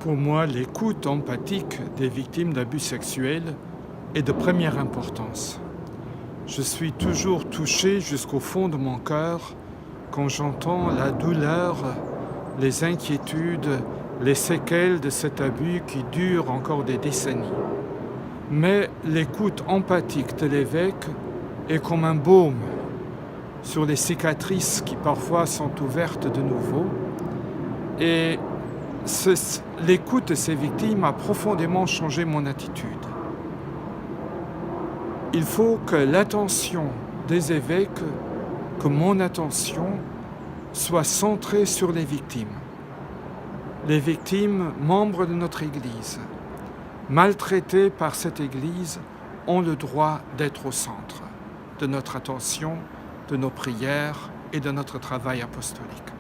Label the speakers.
Speaker 1: Pour moi, l'écoute empathique des victimes d'abus sexuels est de première importance. Je suis toujours touché jusqu'au fond de mon cœur quand j'entends la douleur, les inquiétudes, les séquelles de cet abus qui dure encore des décennies. Mais l'écoute empathique de l'évêque est comme un baume sur les cicatrices qui parfois sont ouvertes de nouveau. Et l'écoute de ces victimes a profondément changé mon attitude. Il faut que l'attention des évêques, que mon attention soit centrée sur les victimes. Les victimes, membres de notre Église, maltraitées par cette Église, ont le droit d'être au centre de notre attention, de nos prières et de notre travail apostolique.